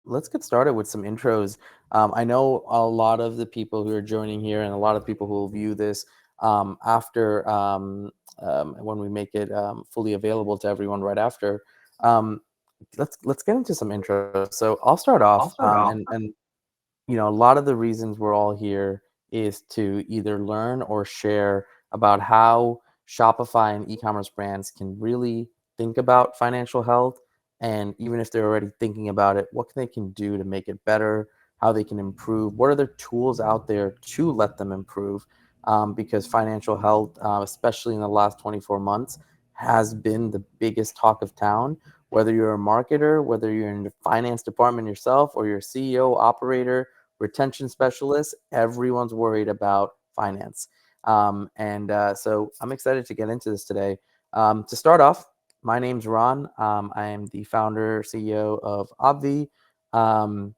let's get started with some intros. I know a lot of the people who are joining here and a lot of people who will view this after when we make it fully available to everyone right after. Um, let's get into some intros. So I'll start off, and a lot of the reasons we're all here is to either learn or share about how Shopify and e-commerce brands can really think about financial health. And even if they're already thinking about it, what they can do to make it better, how they can improve, what are there tools out there to let them improve? Because financial health, especially in the last 24 months, has been the biggest talk of town. Whether you're a marketer, whether you're in the finance department yourself, or you're a CEO, operator, retention specialist, everyone's worried about finance. So I'm excited to get into this today. To start off, my name's Ron. I am the founder, CEO of Obvi. Um,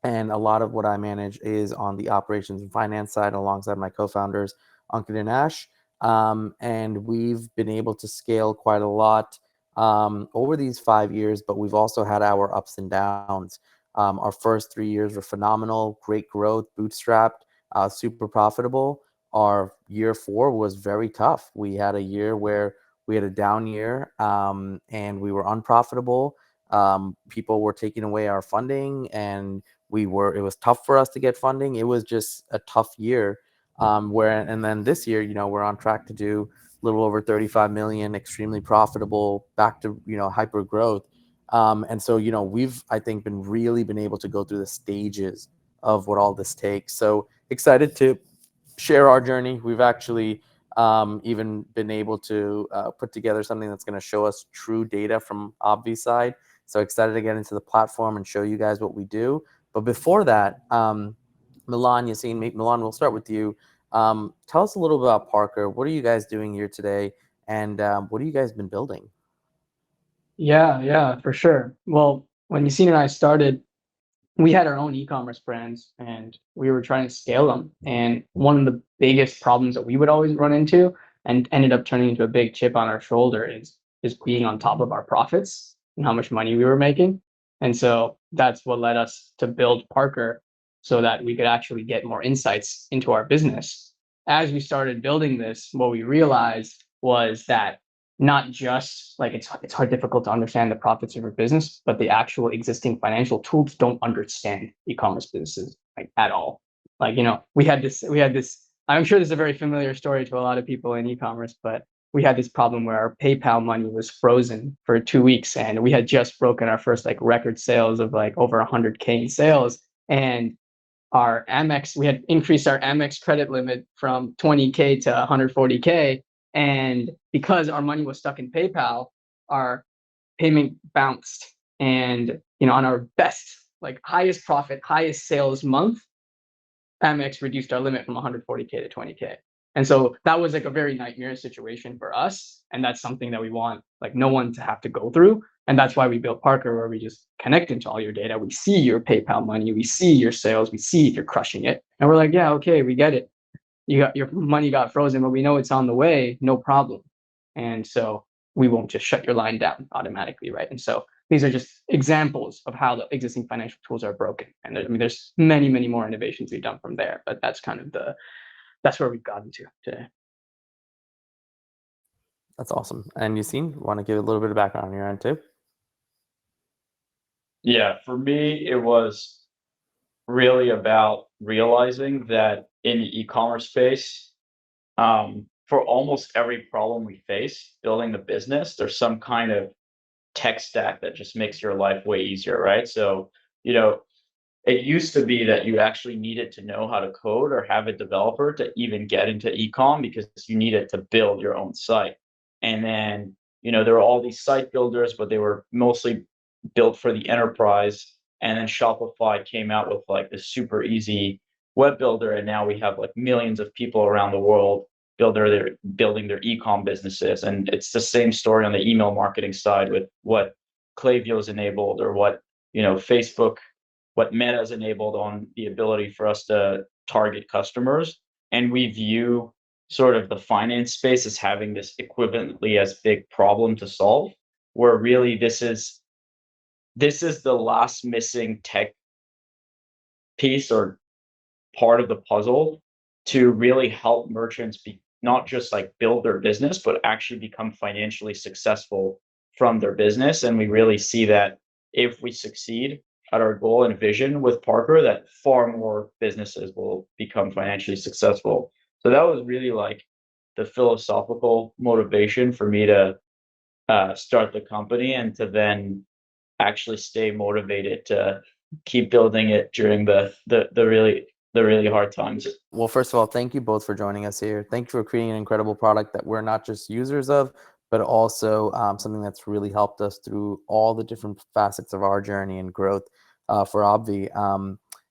and a lot of what I manage is on the operations and finance side alongside my co-founders, Ankit and Ash. And we've been able to scale quite a lot over these 5 years, but we've also had our ups and downs. Our first 3 years were phenomenal, great growth, bootstrapped, super profitable. Our year four was very tough. We had a year where we had a down year and we were unprofitable. People were taking away our funding, and it was tough for us to get funding. It was just a tough year. And then this year, we're on track to do a little over 35 million, extremely profitable, back to, hyper growth. And so, we've, I think, been able to go through the stages of what all this takes. So excited to share our journey. We've actually even been able to put together something that's going to show us true data from Obvi's side. So excited to get into the platform and show you guys what we do. But before that, Milan, Yassine, Milan, we'll start with you. Tell us a little bit about Parker. What are you guys doing here today? And what have you guys been building? Yeah, for sure. Well, when Yassine and I started, we had our own e-commerce brands and we were trying to scale them. And one of the biggest problems that we would always run into and ended up turning into a big chip on our shoulder is being on top of our profits and how much money we were making. And so that's what led us to build Parker so that we could actually get more insights into our business. As we started building this, what we realized was that not just like it's hard difficult to understand the profits of your business, but the actual existing financial tools don't understand e-commerce businesses like at all. Like, we had this I'm sure this is a very familiar story to a lot of people in e-commerce, but we had this problem where our PayPal money was frozen for 2 weeks, and we had just broken our first like record sales of like over 100K in sales. And our Amex, we had increased our Amex credit limit from 20K to 140K. And because our money was stuck in PayPal, our payment bounced. And, on our best, like highest profit, highest sales month, Amex reduced our limit from 140K to 20K. And so that was like a very nightmare situation for us. And that's something that we want like no one to have to go through. And that's why we built Parker, where we just connect into all your data. We see your PayPal money, we see your sales, we see if you're crushing it. And we're like, yeah, okay, we get it. Your money got frozen, but we know it's on the way, no problem. And so we won't just shut your line down automatically, right? And so these are just examples of how the existing financial tools are broken. And there's many, many more innovations we've done from there, but that's where we've gotten to today. That's awesome. And Yassine, want to give a little bit of background on your end too? Yeah, for me, it was really about realizing that in the e-commerce space, for almost every problem we face building the business, there's some kind of tech stack that just makes your life way easier, right? So, you know, it used to be that you actually needed to know how to code or have a developer to even get into ecom because you needed to build your own site. And then, there were all these site builders, but they were mostly built for the enterprise. And then Shopify came out with like this super easy web builder. And now we have like millions of people around the world building their ecom businesses. And it's the same story on the email marketing side with what Klaviyo's enabled or Facebook what Meta's enabled on the ability for us to target customers. And we view sort of the finance space as having this equivalently as big problem to solve, where really this is this is the last missing tech piece or part of the puzzle to really help merchants be not just like build their business, but actually become financially successful from their business. And we really see that if we succeed at our goal and vision with Parker, that far more businesses will become financially successful. So that was really like the philosophical motivation for me to start the company and to then actually stay motivated to keep building it during the really hard times. Well, first of all, thank you both for joining us here. Thank you for creating an incredible product that we're not just users of, but also something that's really helped us through all the different facets of our journey and growth for Obvi.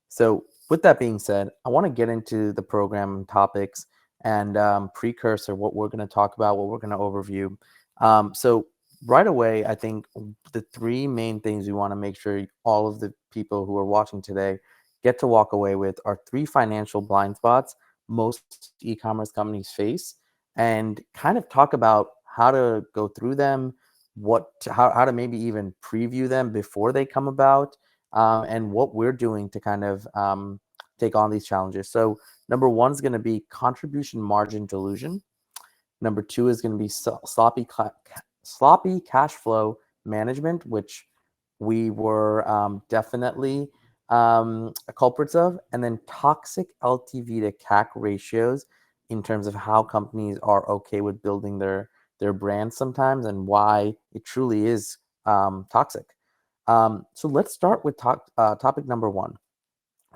So with that being said, I want to get into the program topics and precursor, what we're going to talk about, what we're going to overview. So right away, I think the three main things we want to make sure all of the people who are watching today get to walk away with are three financial blind spots most e-commerce companies face, and kind of talk about how to go through them, how to maybe even preview them before they come about, and what we're doing to kind of take on these challenges. So number one is going to be contribution margin delusion. Number two is going to be sloppy cash flow management, which we were definitely culprits of. And then toxic LTV to CAC ratios in terms of how companies are okay with building their brand sometimes and why it truly is toxic. So let's start with topic number one,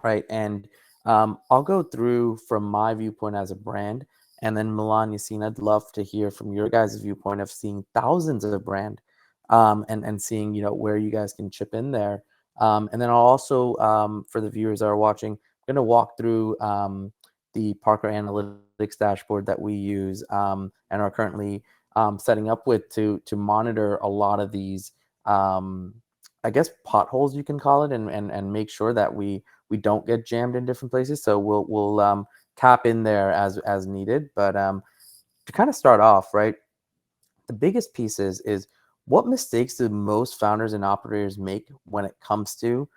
right? And I'll go through from my viewpoint as a brand, and then Milan, Yassine, I'd love to hear from your guys' viewpoint of seeing thousands of brand, and seeing where you guys can chip in there. And then I'll also, for the viewers that are watching, I'm going to walk through the Parker Analytics dashboard that we use and are currently setting up with to monitor a lot of these, I guess, potholes, you can call it, and make sure that we don't get jammed in different places. So we'll tap in there as needed. But to kind of start off, right, the biggest piece is what mistakes do most founders and operators make when it comes to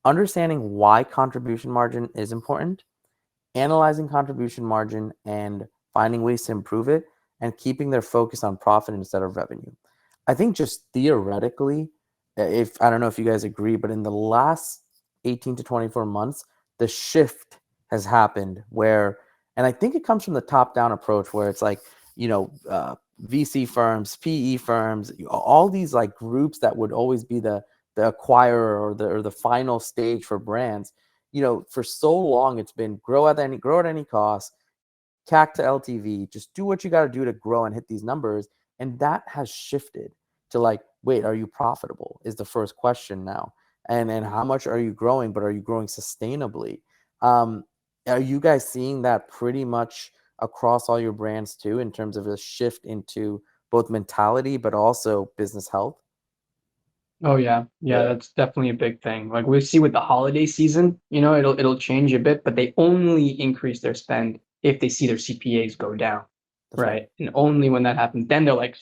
understanding why contribution margin is important, analyzing contribution margin and finding ways to improve it, and keeping their focus on profit instead of revenue. I think just theoretically, if I don't know if you guys agree, but in the last 18 to 24 months, the shift has happened where, and I think it comes from the top-down approach where it's like, VC firms, PE firms, all these like groups that would always be the acquirer or the final stage for brands. For so long it's been grow at any cost, CAC to LTV, just do what you got to do to grow and hit these numbers. And that has shifted to like, wait, are you profitable? Is the first question now. And how much are you growing, but are you growing sustainably? Are you guys seeing that pretty much across all your brands too, in terms of a shift into both mentality, but also business health? Oh yeah, Yeah. that's definitely a big thing. Like we see with the holiday season, it'll change a bit, but they only increase their spend if they see their CPAs go down, That's right. And only when that happens, then they'll like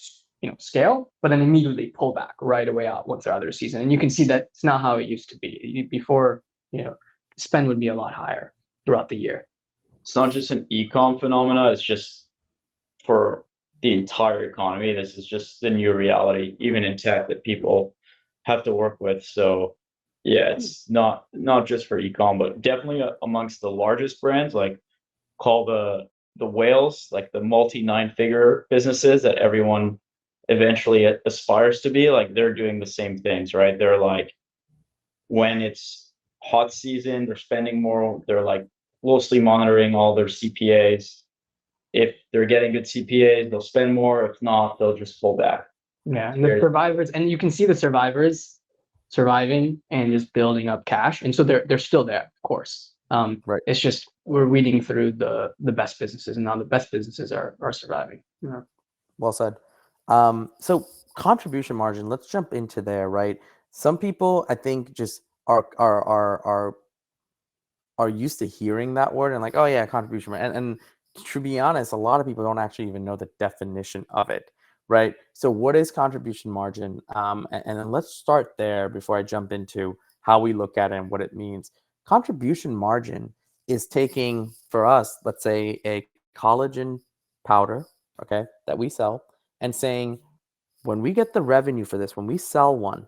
scale, but then immediately pull back right away out once they're out of their season. And you can see that it's not how it used to be. Before, spend would be a lot higher throughout the year. It's not just an e-com phenomena, it's just for the entire economy. This is just the new reality, even in tech, that people have to work with. So yeah, it's not just for e-com, but definitely amongst the largest brands, like call the whales, like the multi 9-figure businesses that everyone eventually aspires to be, like they're doing the same things, right? They're like, when it's hot season, they're spending more. They're like closely monitoring all their CPAs. If they're getting good CPAs, they'll spend more. If not, they'll just pull back. Yeah, and the survivors, and you can see the survivors surviving and just building up cash, and so they're still there, of course. Right. It's just we're weeding through the best businesses, and now the best businesses are surviving. Yeah. Well said. So contribution margin, let's jump into there, right? Some people, I think, just are used to hearing that word and like, oh yeah, contribution margin. And to be honest, a lot of people don't actually even know the definition of it, right? So what is contribution margin? And then let's start there before I jump into how we look at it and what it means. Contribution margin is taking, for us, let's say a collagen powder, okay, that we sell, and saying, when we get the revenue for this, when we sell one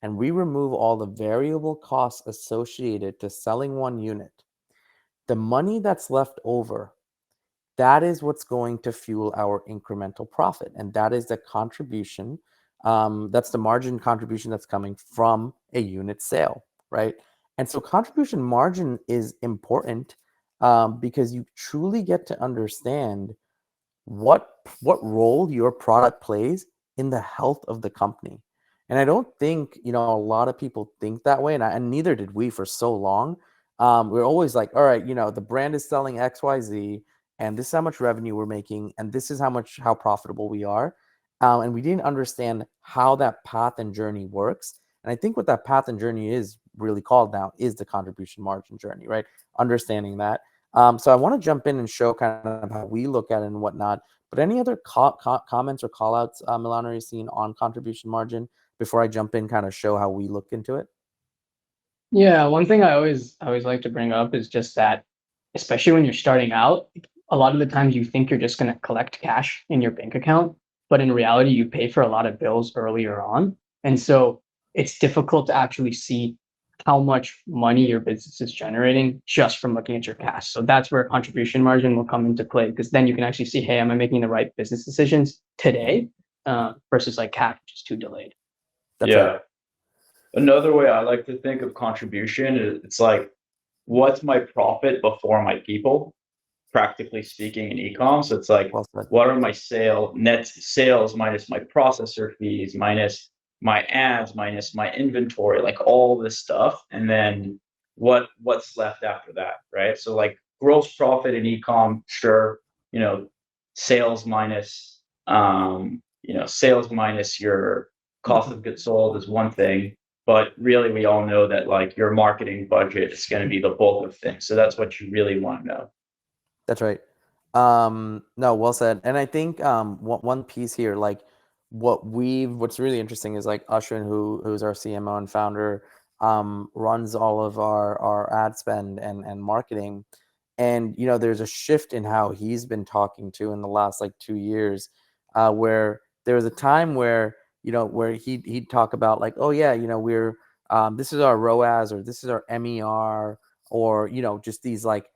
and we remove all the variable costs associated to selling one unit, the money that's left over, that is what's going to fuel our incremental profit. And that is the contribution. That's the margin contribution that's coming from a unit sale, right? And so contribution margin is important because you truly get to understand what role your product plays in the health of the company. And I don't think, a lot of people think that way, and neither did we for so long. We're always like, all right, the brand is selling XYZ, and this is how much revenue we're making, and this is how profitable we are. And we didn't understand how that path and journey works. And I think what that path and journey is really called now is the contribution margin journey, right? Understanding that. So I want to jump in and show kind of how we look at it and whatnot. But any other comments or call outs, Milano, you've seen on contribution margin before I jump in, kind of show how we look into it? Yeah, one thing I always like to bring up is just that, especially when you're starting out, a lot of the times you think you're just going to collect cash in your bank account, but in reality, you pay for a lot of bills earlier on. And so it's difficult to actually see how much money your business is generating just from looking at your cash. So that's where contribution margin will come into play, because then you can actually see, hey, am I making the right business decisions today versus like cash, which is too delayed. That's Yeah. right. Another way I like to think of contribution is it's like, what's my profit before my people? Practically speaking, in e-com. So it's like, Well said. what are my net sales minus my processor fees, minus my ads, minus my inventory, like all this stuff. And then what's left after that, right? So like gross profit in e-com, sure, sales minus sales minus your cost of goods sold is one thing. But really, we all know that like your marketing budget is going to be the bulk of things. So that's what you really want to know. That's right. No, well said. And I think one piece here, like what's really interesting is like Ashwin, who's our CMO and founder, runs all of our ad spend and marketing. And there's a shift in how he's been talking to in the last like 2 years, where there was a time where where he'd talk about like, oh yeah, we're this is our ROAS, or this is our MER, or just these like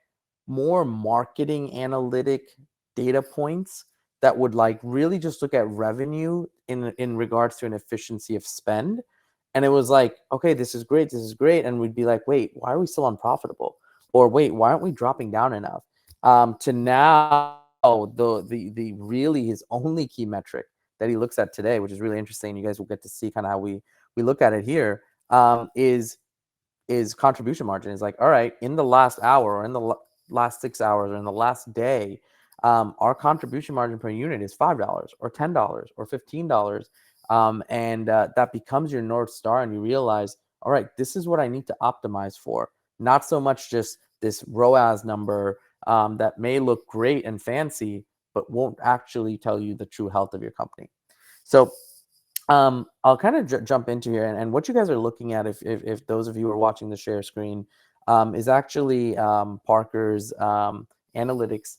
more marketing analytic data points that would like really just look at revenue in regards to an efficiency of spend. And it was like, okay, this is great, and we'd be like, wait, why are we still unprofitable? Or wait, why aren't we dropping down enough? To now, the really his only key metric that he looks at today, which is really interesting, you guys will get to see kind of how we look at it here, is contribution margin. Is like, all right, in the last hour, or in the last 6 hours, or in the last day, our contribution margin per unit is $5 or $10 or $15. And that becomes your North Star, and you realize, all right, this is what I need to optimize for. Not so much just this ROAS number that may look great and fancy, but won't actually tell you the true health of your company. So I'll kind of jump into here, and what you guys are looking at, if those of you are watching the share screen, is actually Parker's analytics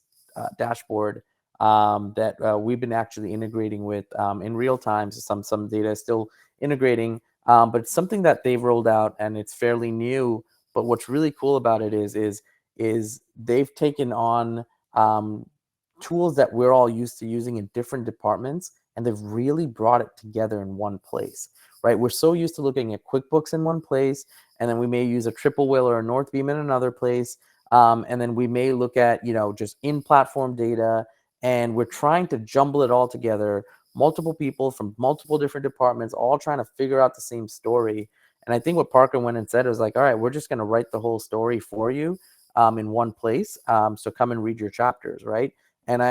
dashboard that we've been actually integrating with in real time. So some data is still integrating, but it's something that they've rolled out, and it's fairly new. But what's really cool about it is they've taken on tools that we're all used to using in different departments, and they've really brought it together in one place, right? We're so used to looking at QuickBooks in one place, and then we may use a Triple Whale or a Northbeam in another place, and then we may look at just in-platform data, and we're trying to jumble it all together, multiple people from multiple different departments, all trying to figure out the same story. And I think what Parker went and said was like, all right, we're just going to write the whole story for you in one place, so come and read your chapters, right? And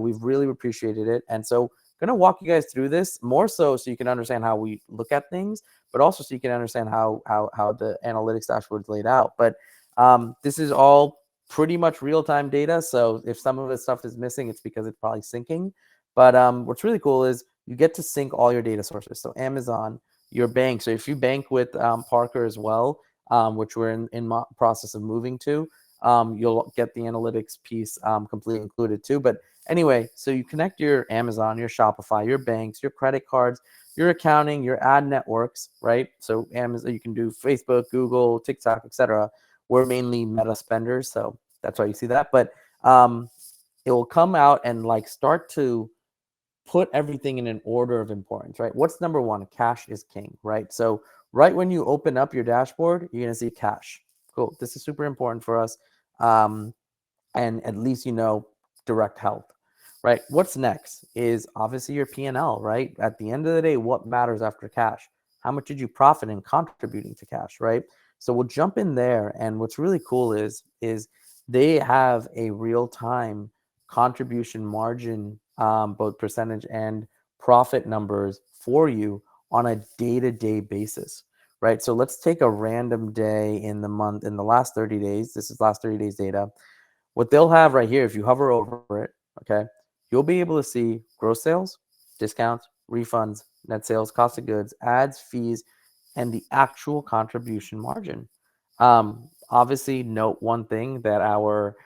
we've really appreciated it, and so going to walk you guys through this more so you can understand how we look at things, but also so you can understand how the analytics dashboard is laid out. But this is all pretty much real-time data, so if some of the stuff is missing, it's because it's probably syncing. But what's really cool is you get to sync all your data sources. So Amazon, your bank. So if you bank with Parker as well, which we're in process of moving to, you'll get the analytics piece completely included too. But anyway, so you connect your Amazon, your Shopify, your banks, your credit cards, your accounting, your ad networks, right? So Amazon, you can do Facebook, Google, TikTok, etc. We're mainly Meta spenders, so that's why you see that. But it will come out and like start to put everything in an order of importance, right? What's number one? Cash is king, right? So right when you open up your dashboard, you're gonna see cash. Cool. This is super important for us. And at least you know direct health, right? What's next is obviously your P&L, right? At the end of the day, what matters after cash? How much did you profit in contributing to cash, right? So we'll jump in there, and what's really cool is they have a real-time contribution margin, both percentage and profit numbers for you on a day-to-day basis, right? So let's take a random day in the month, in the last 30 days. This is last 30 days data. What they'll have right here, if you hover over it, okay, you'll be able to see gross sales, discounts, refunds, net sales, cost of goods, ads, fees, and the actual contribution margin. Obviously, note one thing that our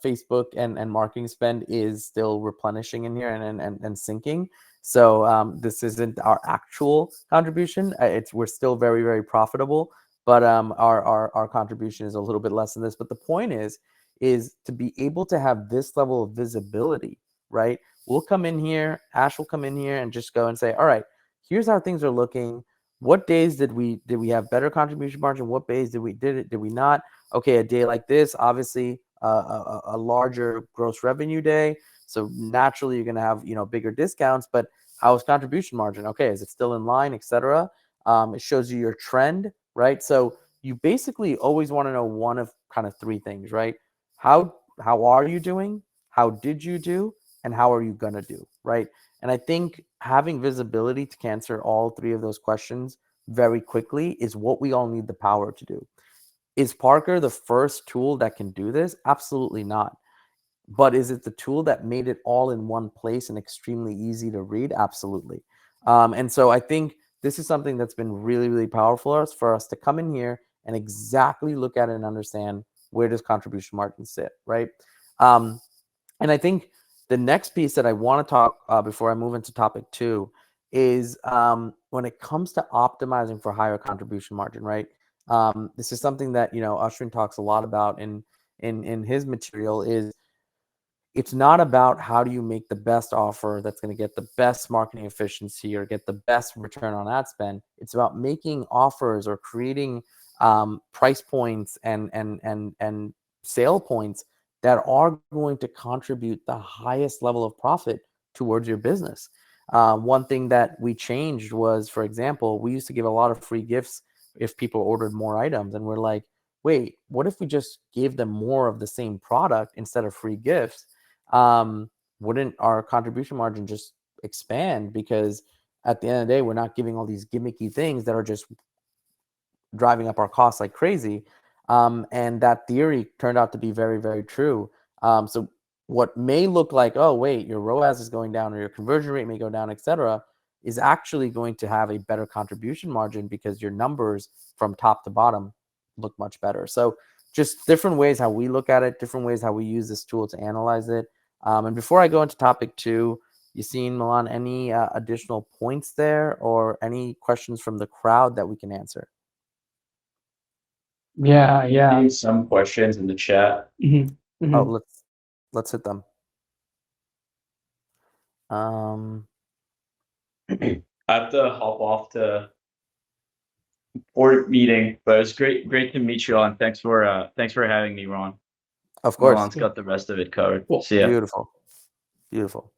Facebook and marketing spend is still replenishing in here and syncing. So this isn't our actual contribution. We're still very, very profitable, but our contribution is a little bit less than this. But the point is to be able to have this level of visibility, right? We'll come in here, Ash will come in here and just go and say, all right, here's how things are looking. What days did we have better contribution margin? What days did we not? Okay, a day like this, obviously a larger gross revenue day, so naturally you're going to have bigger discounts. But how's contribution margin? Okay, is it still in line, etc. It shows you your trend, right? So you basically always want to know one of kind of three things, right? How are you doing? How did you do? And how are you going to do, right? And I think having visibility to answer all three of those questions very quickly is what we all need the power to do. Is Parker the first tool that can do this? Absolutely not. But is it the tool that made it all in one place and extremely easy to read? Absolutely. And so I think this is something that's been really, really powerful for us to come in here and exactly look at it and understand where does contribution margin sit, right? And I think the next piece that I want to talk before I move into topic 2 is when it comes to optimizing for higher contribution margin, right? This is something that Ashwin talks a lot about in his material. Is it's not about how do you make the best offer that's going to get the best marketing efficiency or get the best return on ad spend. It's about making offers or creating price points and sale points that are going to contribute the highest level of profit towards your business. One thing that we changed was, for example, we used to give a lot of free gifts if people ordered more items, and we're like, wait, what if we just gave them more of the same product instead of free gifts? Wouldn't our contribution margin just expand? Because at the end of the day, we're not giving all these gimmicky things that are just driving up our costs like crazy. And that theory turned out to be very, very true. So what may look like, oh, wait, your ROAS is going down or your conversion rate may go down, etc., is actually going to have a better contribution margin because your numbers from top to bottom look much better. So just different ways how we look at it, different ways how we use this tool to analyze it. And before I go into topic 2, you seen, Milan, any additional points there or any questions from the crowd that we can answer? Yeah. Need some questions in the chat. Oh, let's hit them. I have to hop off to board meeting, but it's great to meet you all, and thanks for having me, Ron. Of course. Milan's got the rest of it covered. Cool. See ya. Beautiful.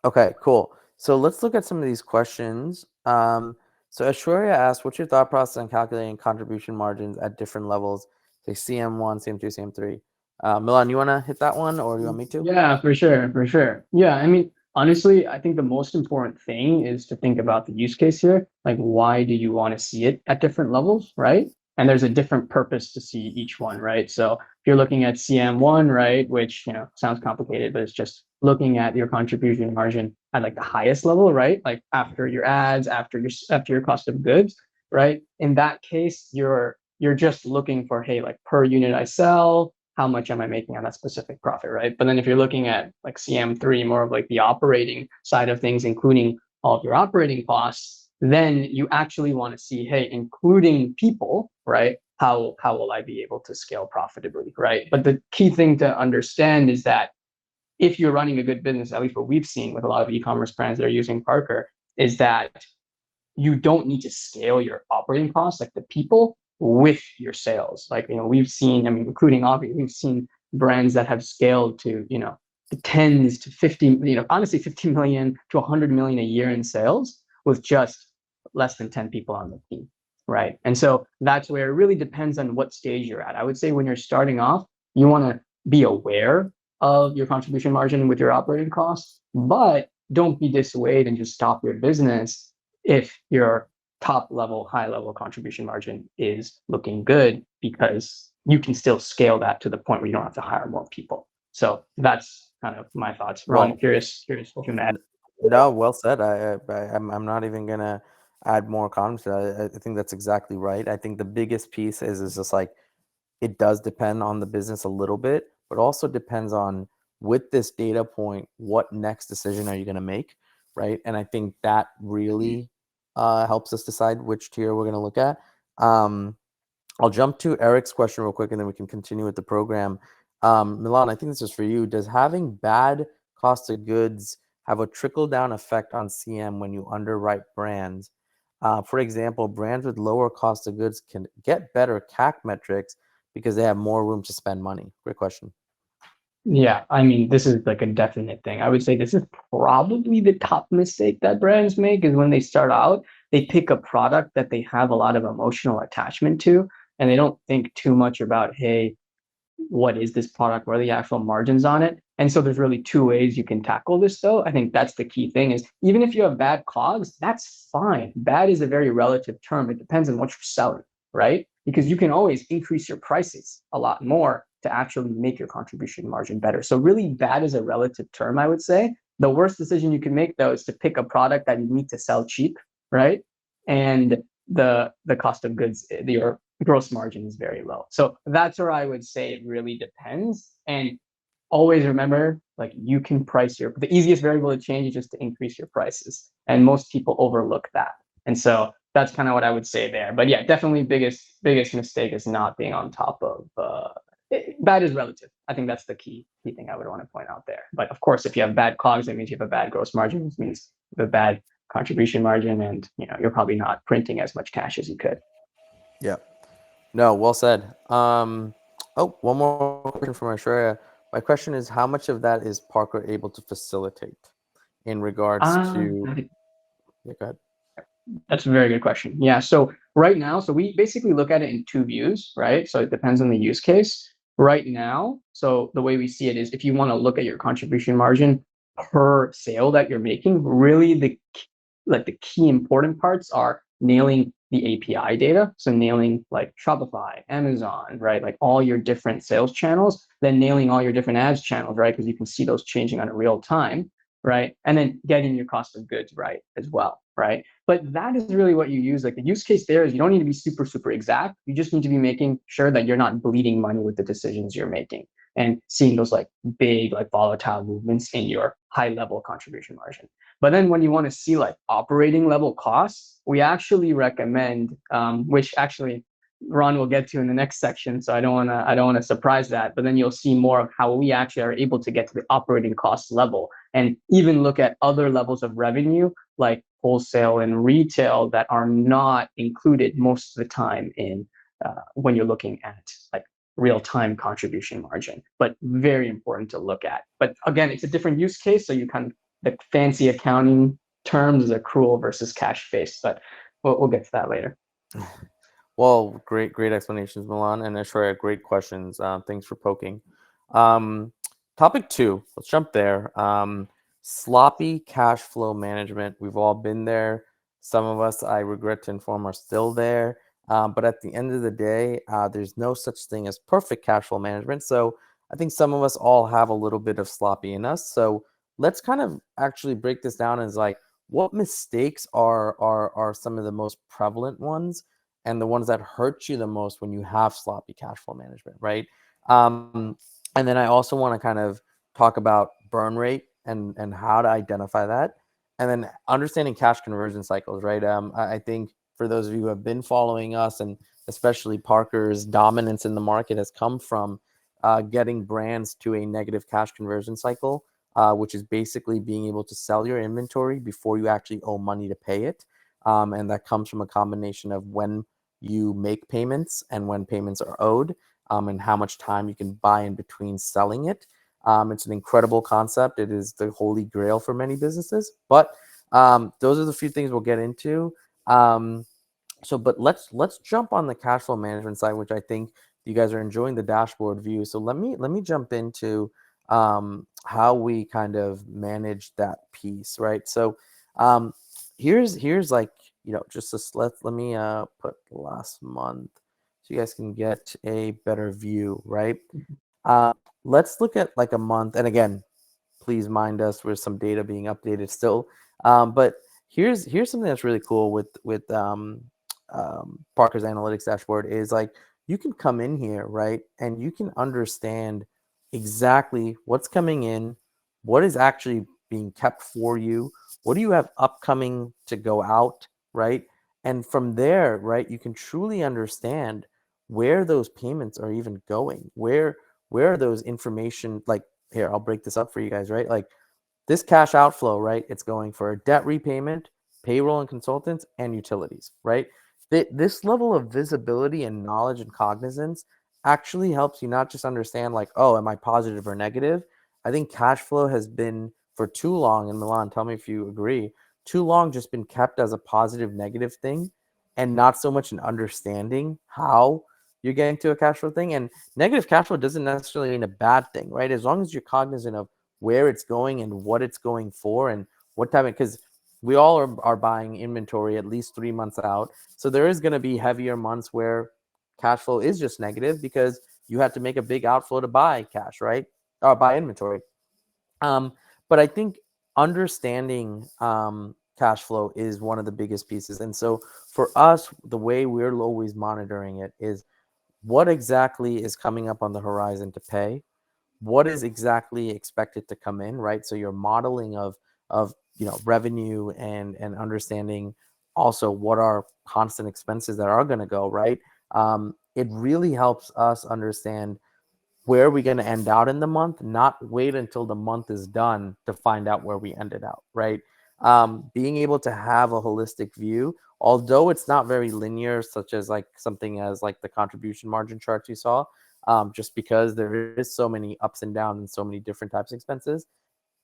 Okay, cool. So let's look at some of these questions. So Ashwarya asked, what's your thought process on calculating contribution margins at different levels, like CM1, CM2, CM3? Milan, you want to hit that one, or do you want me to? Yeah, for sure. Yeah, I mean, honestly, I think the most important thing is to think about the use case here. Like, why do you want to see it at different levels, right? And there's a different purpose to see each one, right? So if you're looking at CM1, right, which, sounds complicated, but it's just looking at your contribution margin at like the highest level, right? Like after your ads, after your cost of goods, right? In that case, you're just looking for, hey, like per unit I sell, how much am I making on that specific profit, right? But then if you're looking at like CM3, more of like the operating side of things, including all of your operating costs, then you actually want to see, hey, including people, right? How will I be able to scale profitably, right? But the key thing to understand is that if you're running a good business, at least what we've seen with a lot of e-commerce brands that are using Parker, is that you don't need to scale your operating costs, like the people, with your sales. Like, we've seen, I mean, including obviously, we've seen brands that have scaled to, the tens to 50, honestly, 50 million to 100 million a year in sales with just less than 10 people on the team, right? And so that's where it really depends on what stage you're at. I would say when you're starting off, you want to be aware of your contribution margin with your operating costs, but don't be dissuaded and just stop your business if your top level, high level contribution margin is looking good, because you can still scale that to the point where you don't have to hire more people. So that's kind of my thoughts. Ron, Well, curious what you add. no, well said. I'm not even gonna add more comments to that. I think that's exactly right. I think the biggest piece is just like, it does depend on the business a little bit, but also depends on, with this data point, what next decision are you going to make, right? And I think that really helps us decide which tier we're going to look at. I'll jump to Eric's question real quick, and then we can continue with the program. Milan, I think this is for you. Does having bad cost of goods have a trickle-down effect on CM when you underwrite brands? For example, brands with lower cost of goods can get better CAC metrics because they have more room to spend money. Great question. Yeah, I mean, this is like a definite thing. I would say this is probably the top mistake that brands make, is when they start out, they pick a product that they have a lot of emotional attachment to, and they don't think too much about, hey, what is this product? What are the actual margins on it? And so there's really two ways you can tackle this, though. I think that's the key thing, is even if you have bad COGS, that's fine. Bad is a very relative term. It depends on what you're selling, right? Because you can always increase your prices a lot more to actually make your contribution margin better. So really, bad is a relative term, I would say. The worst decision you can make, though, is to pick a product that you need to sell cheap, right? And the cost of goods, your gross margin is very low. So that's where I would say it really depends. And always remember, like, you can price the easiest variable to change is just to increase your prices. And most people overlook that. And so that's kind of what I would say there. But yeah, definitely biggest mistake is not being on top of bad is relative. I think that's the key thing I would want to point out there. But of course, if you have bad COGS, that means you have a bad gross margin, which means the bad contribution margin, and you're probably not printing as much cash as you could. Yeah. No, well said. One more question from Ashreya. My question is, how much of that is Parker able to facilitate in regards to? Yeah, go ahead. That's a very good question. Yeah. So right now, we basically look at it in two views, right? So it depends on the use case. Right now, so the way we see it is, if you want to look at your contribution margin per sale that you're making, really the key important parts are nailing the API data. So nailing like Shopify, Amazon, right? Like all your different sales channels, then nailing all your different ads channels, right? Because you can see those changing on a real time, right? And then getting your cost of goods right as well, right? But that is really what you use. Like, the use case there is, you don't need to be super, super exact. You just need to be making sure that you're not bleeding money with the decisions you're making, and seeing those like big, like volatile movements in your high level contribution margin. But then when you want to see like operating level costs, we actually recommend, which actually Ron will get to in the next section. So I don't want to surprise that, but then you'll see more of how we actually are able to get to the operating cost level, and even look at other levels of revenue like wholesale and retail that are not included most of the time in when you're looking at like real-time contribution margin, but very important to look at. But again, it's a different use case, so you kind of, the fancy accounting terms is accrual versus cash based, but we'll get to that later. Well, great explanations, Milan, and Ashreya, great questions. Thanks for poking. Topic 2, let's jump there. Sloppy cash flow management. We've all been there. Some of us, I regret to inform, are still there. But at the end of the day, there's no such thing as perfect cash flow management. So I think some of us all have a little bit of sloppy in us. So let's kind of actually break this down as like what mistakes are some of the most prevalent ones and the ones that hurt you the most when you have sloppy cash flow management, right? Um, and then I also want to kind of talk about burn rate and how to identify that, and then understanding cash conversion cycles, right? I think for those of you who have been following us, and especially Parker's dominance in the market has come from getting brands to a negative cash conversion cycle, which is basically being able to sell your inventory before you actually owe money to pay it. And that comes from a combination of when you make payments and when payments are owed, and how much time you can buy in between selling it. It's an incredible concept. It is the holy grail for many businesses. But those are the few things we'll get into. But let's jump on the cash flow management side, which I think you guys are enjoying the dashboard view. So let me jump into how we kind of manage that piece, right? So here's like, just this, let me put last month so you guys can get a better view, right? Let's look at like a month, and again, please mind us with some data being updated still. But here's something that's really cool with Parker's analytics dashboard is like you can come in here, right, and you can understand exactly what's coming in, what is actually being kept for you, what do you have upcoming to go out, right? And from there, right, you can truly understand where those payments are even going, where are those information, like, here, I'll break this up for you guys, right? Like this cash outflow, right? It's going for debt repayment, payroll and consultants, and utilities, right? This level of visibility and knowledge and cognizance actually helps you not just understand like, oh, am I positive or negative? I think cash flow has been for too long, and Milan, tell me if you agree, too long just been kept as a positive, negative thing and not so much an understanding how you're getting to a cash flow thing. And negative cash flow doesn't necessarily mean a bad thing, right? As long as you're cognizant of where it's going and what it's going for and what time, because we all are buying inventory at least 3 months out. So there is going to be heavier months where cash flow is just negative because you have to make a big outflow to buy cash, right? Or buy inventory. But I think understanding cash flow is one of the biggest pieces. And so for us, the way we're always monitoring it is what exactly is coming up on the horizon to pay, what is exactly expected to come in, right? So your modeling of revenue and understanding also what are constant expenses that are going to go, right? It really helps us understand where are we going to end out in the month, not wait until the month is done to find out where we ended out, right? Being able to have a holistic view, although it's not very linear, such as like something as like the contribution margin charts you saw, just because there is so many ups and downs and so many different types of expenses.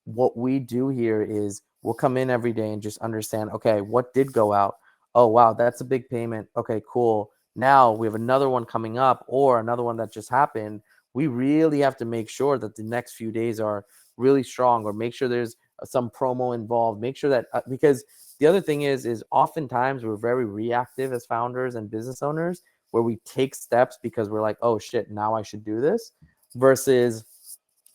What we do here is we'll come in every day and just understand, okay, what did go out? Oh, wow, that's a big payment. Okay, cool. Now we have another one coming up or another one that just happened. We really have to make sure that the next few days are really strong, or make sure there's some promo involved. Make sure that because the other thing is oftentimes we're very reactive as founders and business owners, where we take steps because we're like, oh shit, now I should do this, versus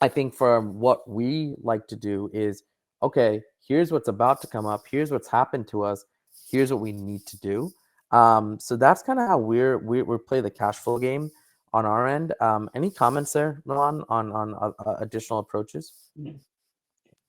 I think from what we like to do is, okay, here's what's about to come up. Here's what's happened to us. Here's what we need to do. So that's kind of how we play the cash flow game on our end. Any comments there, Milan, on additional approaches?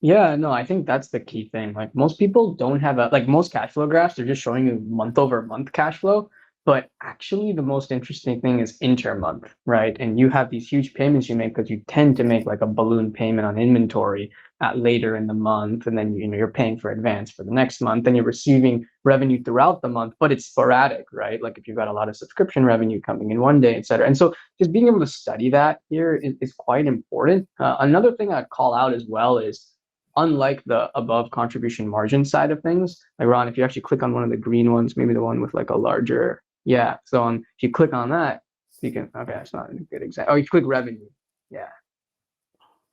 Yeah, no, I think that's the key thing. Like most people don't have like most cash flow graphs, they're just showing you month over month cash flow. But actually, the most interesting thing is inter-month, right? And you have these huge payments you make because you tend to make like a balloon payment on inventory at later in the month, and then you're paying for advance for the next month, and you're receiving revenue throughout the month, but it's sporadic, right? Like if you've got a lot of subscription revenue coming in one day, et cetera. And so just being able to study that here is quite important. Another thing I'd call out as well is, unlike the above contribution margin side of things, like Ron, if you actually click on one of the green ones, maybe the one with like a larger, yeah. So if you click on that, you can, okay, that's not a good example. Oh, you click revenue. Yeah.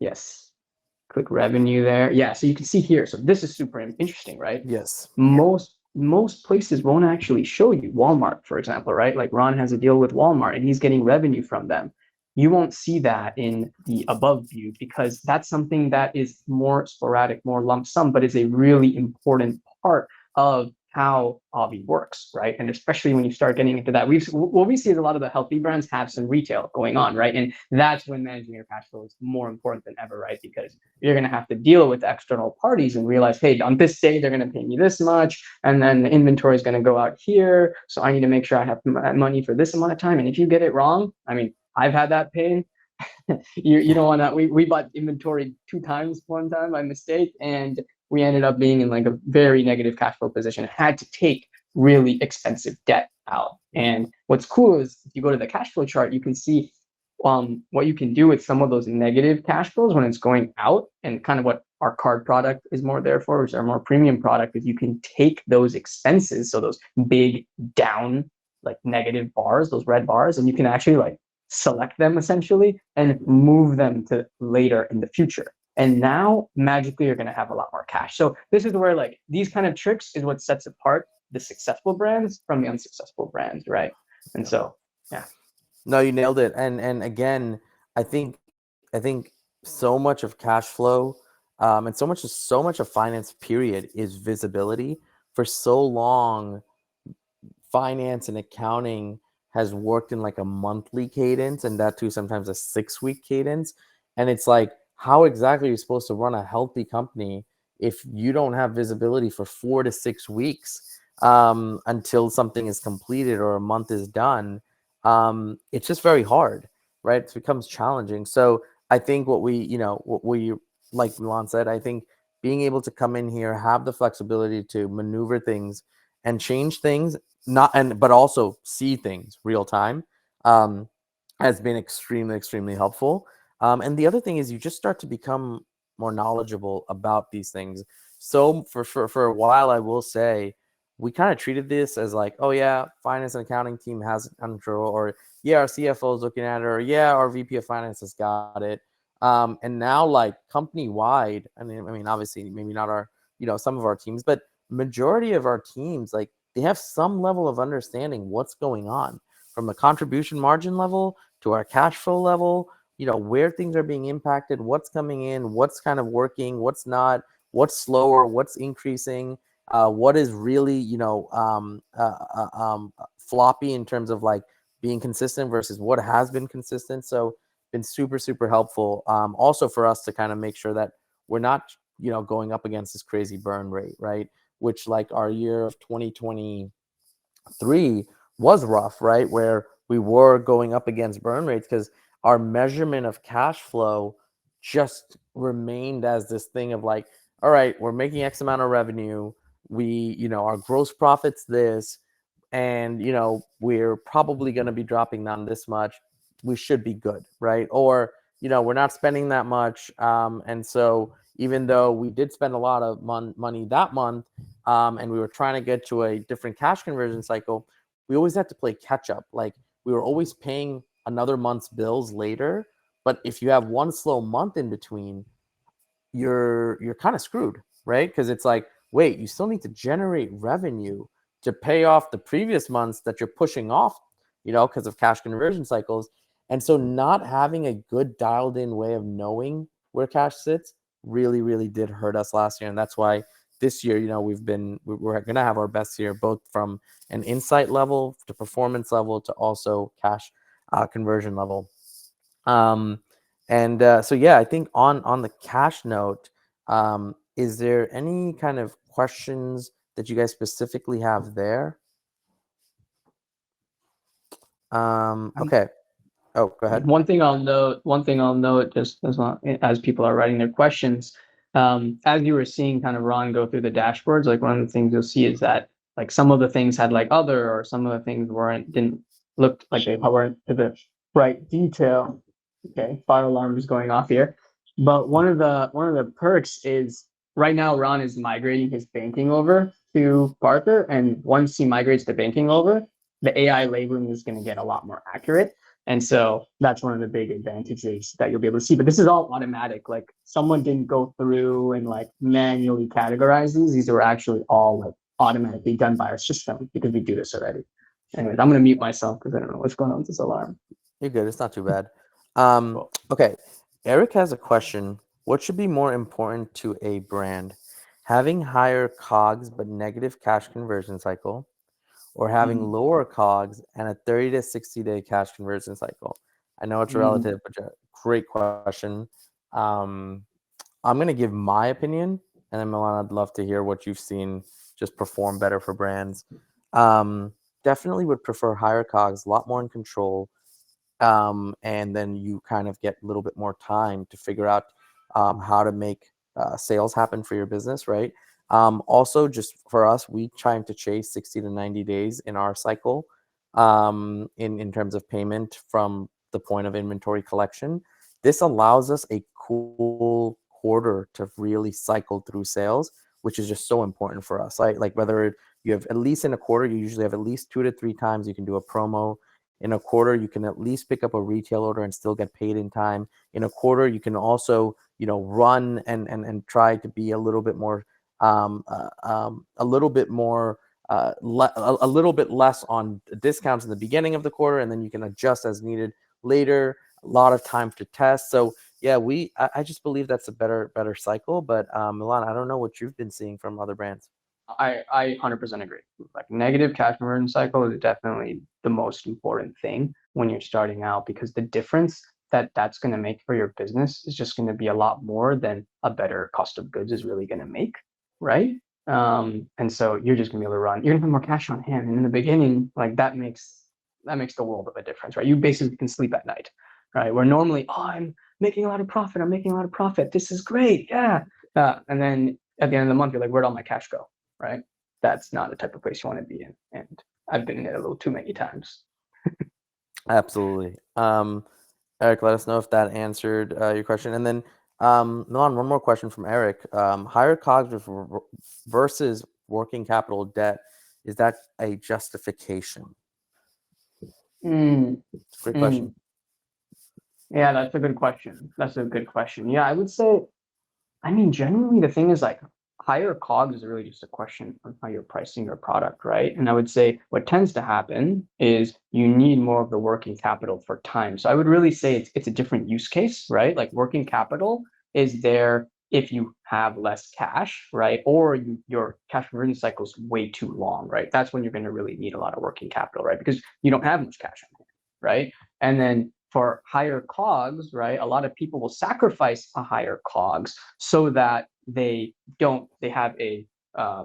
Yes. Click revenue there. Yeah. So you can see here. So this is super interesting, right? Yes. Most most places won't actually show you. Walmart, for example, right? Like Ron has a deal with Walmart and he's getting revenue from them. You won't see that in the above view because that's something that is more sporadic, more lump sum, but is a really important part of how Avi works, right? And especially when you start getting into that, what we see is a lot of the healthy brands have some retail going on, right? And that's when managing your cash flow is more important than ever, right? Because you're going to have to deal with external parties and realize, hey, on this day they're going to pay me this much, and then the inventory is going to go out here, so I need to make sure I have money for this amount of time. And if you get it wrong, I mean, I've had that pain. You don't want to. We bought inventory 2 times one time by mistake, and we ended up being in like a very negative cash flow position. Had to take really expensive debt out. And what's cool is if you go to the cash flow chart, you can see what you can do with some of those negative cash flows when it's going out, and kind of what our card product is more there for, which is our more premium product, is you can take those expenses, so those big down like negative bars, those red bars, and you can actually like select them essentially and move them to later in the future. And now magically you're going to have a lot more cash. So this is where like these kind of tricks is what sets apart the successful brands from the unsuccessful brands, right? And so, yeah. No, you nailed it. And again, I think so much of cash flow, and so much of finance period is visibility. For so long, finance and accounting has worked in like a monthly cadence, and that too sometimes a 6-week cadence. And it's like, how exactly are you supposed to run a healthy company if you don't have visibility for 4 to 6 weeks until something is completed or a month is done? It's just very hard, right? It becomes challenging. So I think what we, like Milan said, I think being able to come in here, have the flexibility to maneuver things and change things, but also see things real time, has been extremely helpful. And the other thing is you just start to become more knowledgeable about these things. So for a while, I will say, we kind of treated this as like, oh yeah, finance and accounting team has it under control, or yeah, our CFO is looking at it, or yeah, our VP of finance has got it. And now like company wide, I mean, obviously maybe not our, some of our teams, but majority of our teams, like they have some level of understanding what's going on from the contribution margin level to our cash flow level, where things are being impacted, what's coming in, what's kind of working, what's not, what's slower, what's increasing, what is really, floppy in terms of like being consistent versus what has been consistent. So been super helpful. Also for us to kind of make sure that we're not, going up against this crazy burn rate, right? Which like our year of 2023 was rough, right? Where we were going up against burn rates because our measurement of cash flow just remained as this thing of like, all right, we're making X amount of revenue. We, our gross profit's this, and, we're probably going to be dropping down this much. We should be good, right? Or, we're not spending that much. And so even though we did spend a lot of money that month, and we were trying to get to a different cash conversion cycle, we always had to play catch up. Like we were always paying another month's bills later. But if you have one slow month in between, you're kind of screwed, right? Because it's like, wait, you still need to generate revenue to pay off the previous months that you're pushing off, because of cash conversion cycles. And so not having a good dialed in way of knowing where cash sits really did hurt us last year. And that's why this year, we're going to have our best year, both from an insight level to performance level to also cash conversion level. So yeah, I think on the cash note, is there any kind of questions that you guys specifically have there? Okay. Oh, go ahead. One thing I'll note, just as people are writing their questions, as you were seeing kind of Ron go through the dashboards, like one of the things you'll see is that like some of the things had like other, or some of the things didn't look like they weren't to the right detail. Okay, fire alarm is going off here. But one of the perks is right now Ron is migrating his banking over to Barker, and once he migrates the banking over, the AI labeling is going to get a lot more accurate. And so that's one of the big advantages that you'll be able to see. But this is all automatic. Like someone didn't go through and like manually categorize these. These are actually all like automatically done by our system because we do this already. Anyways, I'm gonna mute myself because I don't know what's going on with this alarm. You're good. It's not too bad. Cool. Okay. Eric has a question. What should be more important to a brand? Having higher COGS but negative cash conversion cycle, or having lower COGS and a 30 to 60 day cash conversion cycle? I know it's relative, but great question. I'm going to give my opinion, and then Milan, I'd love to hear what you've seen just perform better for brands. Definitely would prefer higher COGS, a lot more in control. And then you kind of get a little bit more time to figure out how to make sales happen for your business, right? Also, just for us, we trying to chase 60 to 90 days in our cycle in terms of payment from the point of inventory collection. This allows us a cool quarter to really cycle through sales, which is just so important for us. Like whether you have at least in a quarter, you usually have at least 2 to 3 times you can do a promo. In a quarter, you can at least pick up a retail order and still get paid in time. In a quarter, you can also, run and try to be a little bit more, a little bit more, a little bit less on discounts in the beginning of the quarter, and then you can adjust as needed later. A lot of time to test. So yeah, I just believe that's a better cycle. But Milan, I don't know what you've been seeing from other brands. I 100% agree. Like negative cash conversion cycle is definitely the most important thing when you're starting out because the difference that's going to make for your business is just going to be a lot more than a better cost of goods is really going to make, right? And so you're just going to be able to run. You're going to have more cash on hand, and in the beginning, like that makes the world of a difference, right? You basically can sleep at night, right? Where normally, oh, I'm making a lot of profit. I'm making a lot of profit. This is great, yeah. And then at the end of the month, you're like, where'd all my cash go? Right? That's not the type of place you want to be in. And I've been in it a little too many times. Absolutely. Eric, let us know if that answered your question. And then, Milan, one more question from Eric. Higher COGS versus working capital debt, is that a justification? Great question. Yeah, that's a good question. Yeah, I would say, generally the thing is like higher COGS is really just a question on how you're pricing your product, right? And I would say what tends to happen is you need more of the working capital for time. So I would really say it's a different use case, right? Like working capital is there if you have less cash, right? Or your cash conversion cycle is way too long, right? That's when you're going to really need a lot of working capital, right? Because you don't have much cash on hand, right? And then for higher COGS, right, a lot of people will sacrifice a higher COGS so that they have a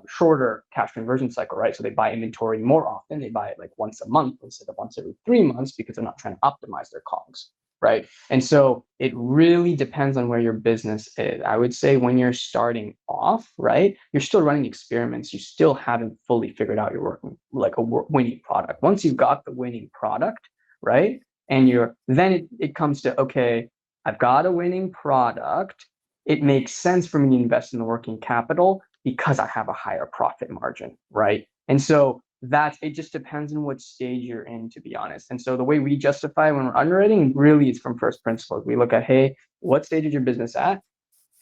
shorter cash conversion cycle, right? So they buy inventory more often. They buy it like once a month instead of once every 3 months because they're not trying to optimize their COGS, right? And so it really depends on where your business is. I would say when you're starting off, right, you're still running experiments. You still haven't fully figured out your winning product. Once you've got the winning product, right, and then it comes to, okay, I've got a winning product. It makes sense for me to invest in the working capital because I have a higher profit margin, right? And so it just depends on what stage you're in, to be honest. And so the way we justify when we're underwriting really is from first principles. We look at, hey, what stage is your business at?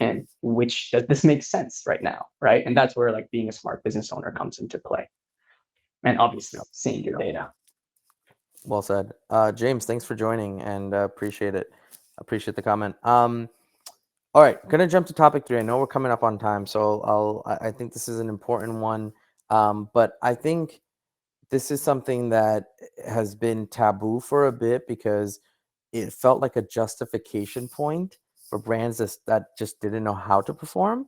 And which does this make sense right now, right? And that's where like being a smart business owner comes into play. And obviously seeing your data. Well said. James, thanks for joining and appreciate it. Appreciate the comment. All right, gonna jump to topic 3. I know we're coming up on time, so I think this is an important one. But I think this is something that has been taboo for a bit because it felt like a justification point for brands that just didn't know how to perform.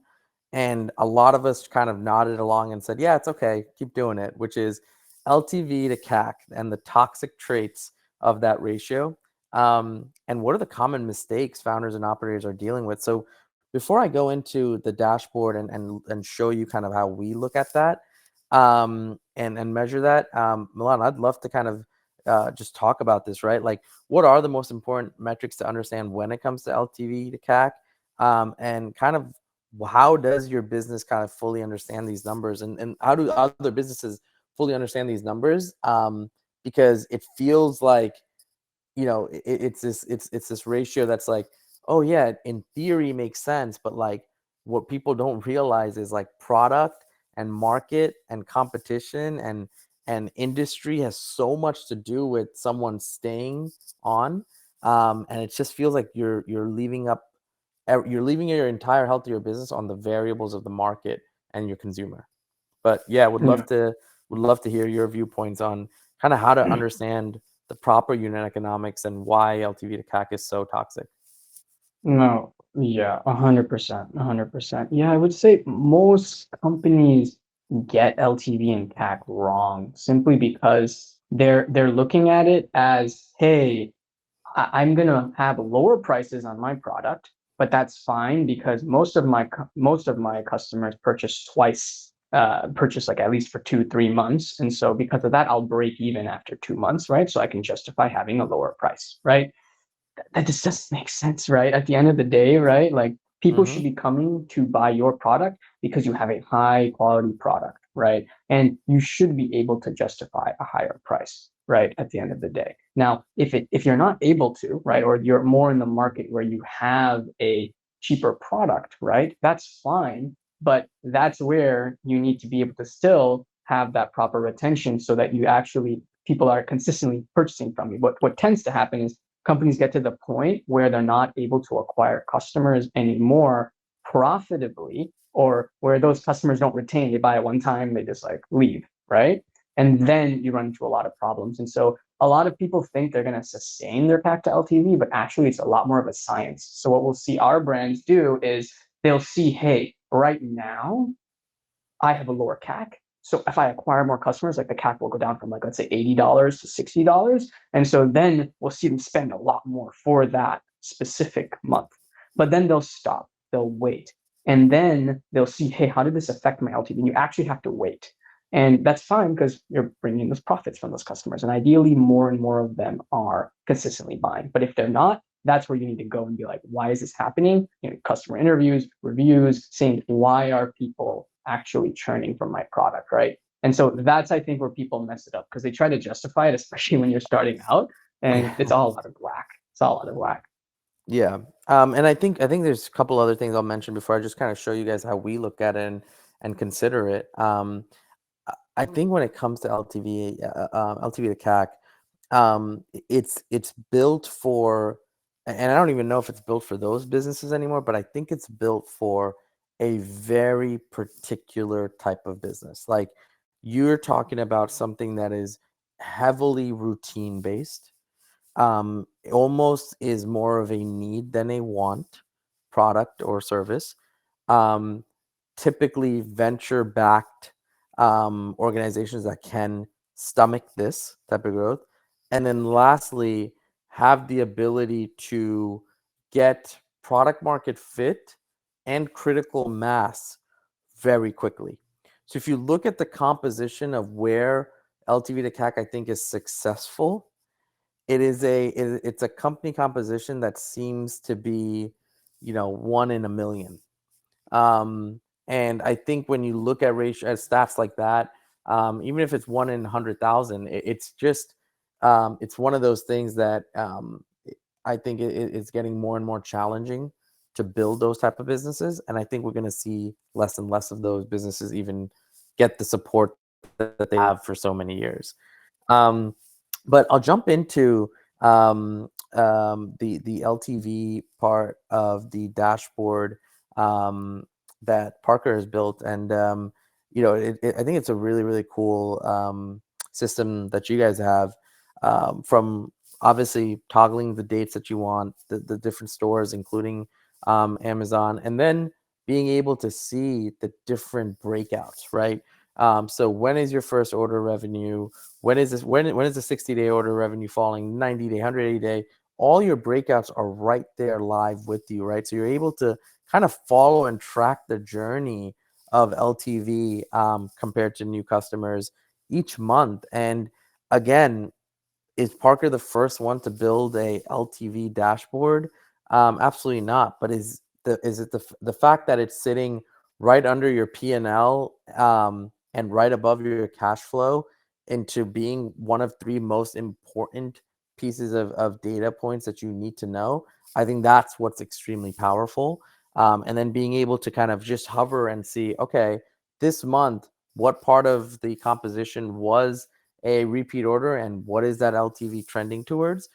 And a lot of us kind of nodded along and said, yeah, it's okay, keep doing it, which is LTV to CAC and the toxic traits of that ratio. And what are the common mistakes founders and operators are dealing with? So before I go into the dashboard and show you kind of how we look at that and measure that, Milan, I'd love to kind of just talk about this, right? Like, what are the most important metrics to understand when it comes to LTV to CAC? And kind of how does your business kind of fully understand these numbers, and how do other businesses fully understand these numbers? Because it feels like, it's this ratio that's like, oh yeah, in theory makes sense, but like what people don't realize is like product and market and competition and industry has so much to do with someone staying on. And it just feels like you're leaving your entire health of your business on the variables of the market and your consumer. But yeah, would love to hear your viewpoints on kind of how to understand the proper unit economics and why LTV to CAC is so toxic. No, yeah, 100%, 100%. Yeah, I would say most companies get LTV and CAC wrong simply because they're looking at it as, hey, I'm gonna have lower prices on my product, but that's fine because most of my customers purchase twice, purchase like at least for 2, 3 months, and so because of that, I'll break even after 2 months, right? So I can justify having a lower price, right? That just doesn't make sense, right? At the end of the day, right? Like people Mm-hmm. should be coming to buy your product because you have a high quality product, right? And you should be able to justify a higher price, right? At the end of the day. Now, if you're not able to, right, or you're more in the market where you have a cheaper product, right? That's fine, but that's where you need to be able to still have that proper retention so that you actually people are consistently purchasing from you. What tends to happen is companies get to the point where they're not able to acquire customers anymore profitably, or where those customers don't retain. They buy it one time, they just like leave, right? And then you run into a lot of problems. And so a lot of people think they're going to sustain their CAC to LTV, but actually it's a lot more of a science. So what we'll see our brands do is they'll see, hey, right now I have a lower CAC. So if I acquire more customers, like the CAC will go down from like, let's say $80 to $60. And so then we'll see them spend a lot more for that specific month. But then they'll stop, they'll wait. And then they'll see, hey, how did this affect my LTV? And you actually have to wait. And that's fine because you're bringing those profits from those customers. And ideally, more and more of them are consistently buying. But if they're not, that's where you need to go and be like, why is this happening? You know, customer interviews, reviews, saying why are people actually churning from my product, right? And so that's I think where people mess it up because they try to justify it, especially when you're starting out, and it's all out of whack. It's all out of whack. Yeah. And I think there's a couple other things I'll mention before I just kind of show you guys how we look at it and consider it. I think when it comes to LTV to CAC, it's built for, and I don't even know if it's built for those businesses anymore, but I think it's built for a very particular type of business. Like you're talking about something that is heavily routine based, almost is more of a need than a want product or service. Um, Typically venture backed organizations that can stomach this type of growth. And then lastly, have the ability to get product market fit and critical mass very quickly. So if you look at the composition of where LTV to CAC, I think, is successful, it's a company composition that seems to be, 1 in 1 million. And I think when you look at ratio at stats like that, even if it's 1 in 100,000, it's just it's one of those things that I think it's getting more and more challenging to build those type of businesses, and I think we're going to see less and less of those businesses even get the support that they have for so many years. Um, but I'll jump into the LTV part of the dashboard that Parker has built, and I think it's a really really cool system that you guys have, from obviously toggling the dates that you want, the different stores, including Amazon, and then being able to see the different breakouts, right? So when is your first order revenue? When is this? When is the 60-day order revenue falling? 90-day, 180-day. All your breakouts are right there live with you, right? So you're able to kind of follow and track the journey of LTV compared to new customers each month. And again, is Parker the first one to build a LTV dashboard? Absolutely not. But is it the fact that it's sitting right under your P&L and right above your cash flow into being one of three most important pieces of data points that you need to know? I think that's what's extremely powerful. And then being able to kind of just hover and see, okay, this month, what part of the composition was a repeat order, and what is that LTV trending towards,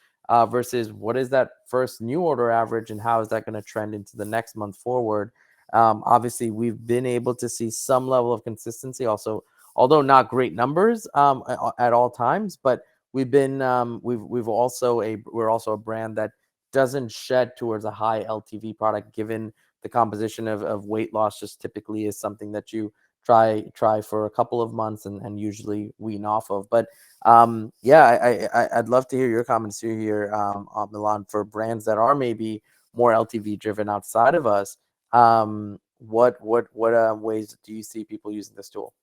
versus what is that first new order average, and how is that going to trend into the next month forward? Obviously, we've been able to see some level of consistency, also, although not great numbers at all times, but we're also a brand that doesn't shed towards a high LTV product, given the composition of weight loss just typically is something that you try for a couple of months and usually wean off of. But yeah, I'd love to hear your comments here, Milan, for brands that are maybe more LTV driven outside of us. What ways do you see people using this tool?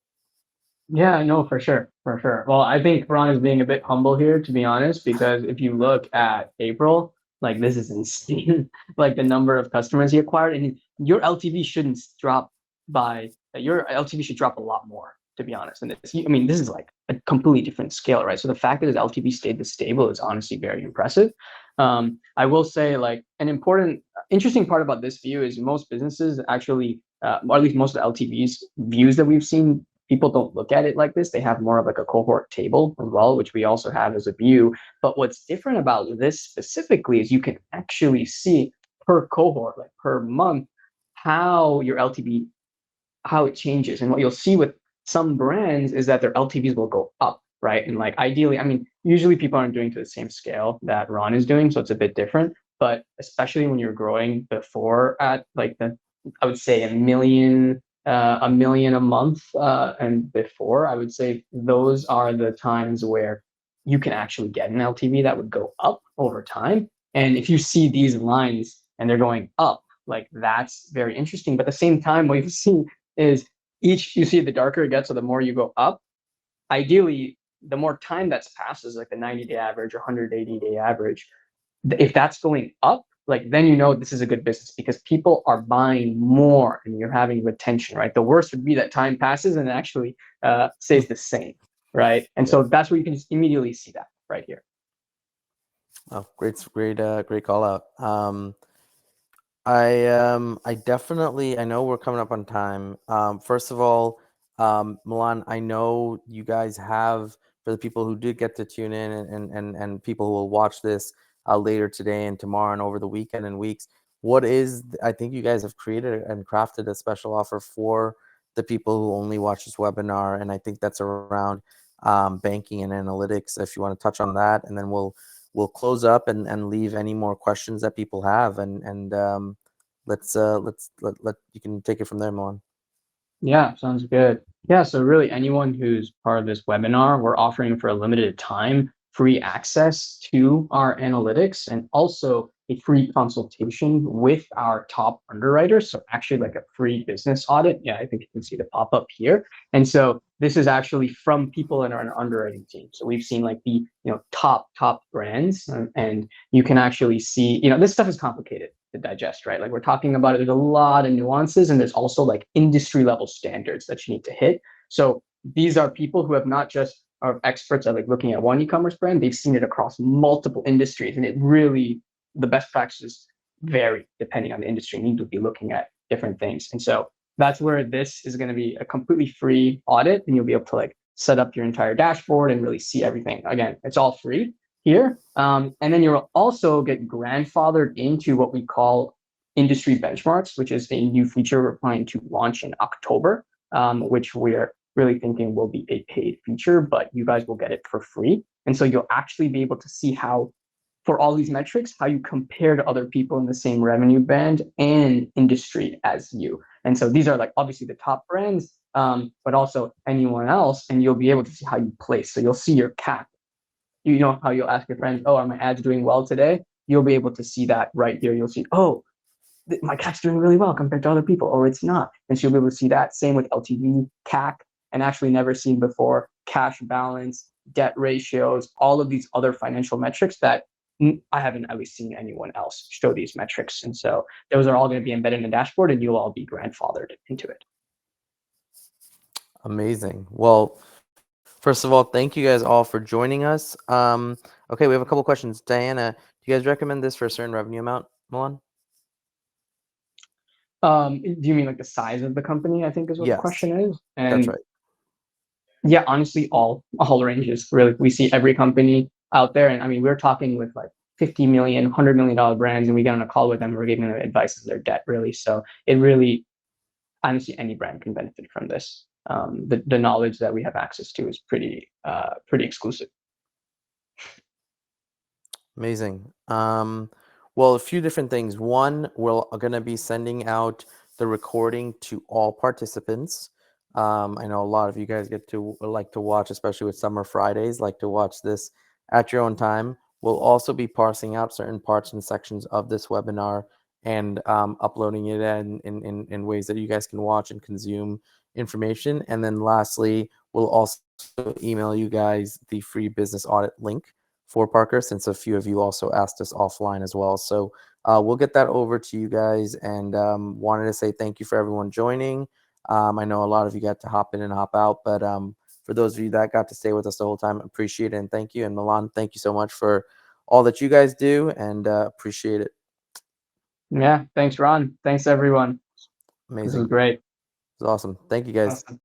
Yeah, no, for sure, for sure. Well, I think Ron is being a bit humble here, to be honest, because if you look at April, like this is insane, like the number of customers he acquired, and your LTV shouldn't drop by your LTV should drop a lot more, to be honest. And this, I mean, this is like a completely different scale, right? So the fact that his LTV stayed this stable is honestly very impressive. I will say, like, an important, interesting part about this view is most businesses actually, or at least most of the LTVs views that we've seen, people don't look at it like this. They have more of like a cohort table as well, which we also have as a view. But what's different about this specifically is you can actually see per cohort, like per month, how your LTV, how it changes. And what you'll see with some brands is that their LTVs will go up, right? And like ideally, I mean, usually people aren't doing to the same scale that Ron is doing, so it's a bit different. But especially when you're growing before at like the, I would say a million a month, and before, I would say those are the times where you can actually get an LTV that would go up over time. And if you see these lines and they're going up, like that's very interesting. But at the same time, what you see is each, you see the darker it gets, so the more you go up. Ideally, the more time that's passes, like the 90-day average or 180-day average, if that's going up, like then you know this is a good business because people are buying more and you're having retention, right? The worst would be that time passes and it actually stays the same, right? And so that's where you can just immediately see that right here. Oh, great call out. I definitely, I know we're coming up on time. First of all, Milan, I know you guys have, for the people who did get to tune in and people who will watch this later today and tomorrow and over the weekend and weeks, I think you guys have created and crafted a special offer for the people who only watch this webinar. And I think that's around banking and analytics. If you want to touch on that, and then we'll close up and leave any more questions that people have, and let's let you can take it from there, Milan. Yeah, sounds good. Yeah, so really anyone who's part of this webinar, we're offering for a limited time free access to our analytics and also a free consultation with our top underwriters. So actually like a free business audit. Yeah, I think you can see the pop-up here. And so this is actually from people in our underwriting team. So we've seen like the top brands, and you can actually see, this stuff is complicated to digest, right? Like we're talking about it, there's a lot of nuances, and there's also like industry level standards that you need to hit. So these are people who have not just are experts at like looking at one e-commerce brand, they've seen it across multiple industries, and it really, the best practices vary depending on the industry. You need to be looking at different things. And so that's where this is going to be a completely free audit, and you'll be able to like set up your entire dashboard and really see everything. Again, it's all free here. And then you'll also get grandfathered into what we call industry benchmarks, which is a new feature we're planning to launch in October, which we're really thinking will be a paid feature, but you guys will get it for free. And so you'll actually be able to see how, for all these metrics, how you compare to other people in the same revenue band and industry as you. And so these are like obviously the top brands, but also anyone else, and you'll be able to see how you place. So you'll see your CAC. You know how you'll ask your friends, oh, are my ads doing well today? You'll be able to see that right here. You'll see, oh, my CAC's doing really well compared to other people, or it's not. And so you'll be able to see that. Same with LTV, CAC, and actually never seen before, cash balance, debt ratios, all of these other financial metrics that I haven't at least seen anyone else show these metrics. And so those are all going to be embedded in the dashboard, and you'll all be grandfathered into it. Amazing. Well, first of all, thank you guys all for joining us. Okay, we have a couple questions. Diana, do you guys recommend this for a certain revenue amount, Milan? Do you mean like the size of the company? I think is what the Yes, question is. that's And right. yeah, honestly, all ranges. Really, we see every company out there, and I mean, we're talking with like 50 million, $100 million brands, and we get on a call with them. We're giving them advice on their debt, really. So it really, honestly, any brand can benefit from this. The knowledge that we have access to is pretty exclusive. Amazing. Well, a few different things. One, we're going to be sending out the recording to all participants. I know a lot of you guys like to watch, especially with Summer Fridays, like to watch this at your own time. We'll also be parsing out certain parts and sections of this webinar and uploading it in ways that you guys can watch and consume information. And then lastly, we'll also email you guys the free business audit link for Parker, since a few of you also asked us offline as well. So we'll get that over to you guys, and wanted to say thank you for everyone joining. I know a lot of you got to hop in and hop out, but for those of you that got to stay with us the whole time, appreciate it and thank you. And Milan, thank you so much for all that you guys do, and appreciate it. Yeah, thanks, Ron. Thanks, everyone. This is Amazing. great. It's awesome. Thank you guys. Awesome.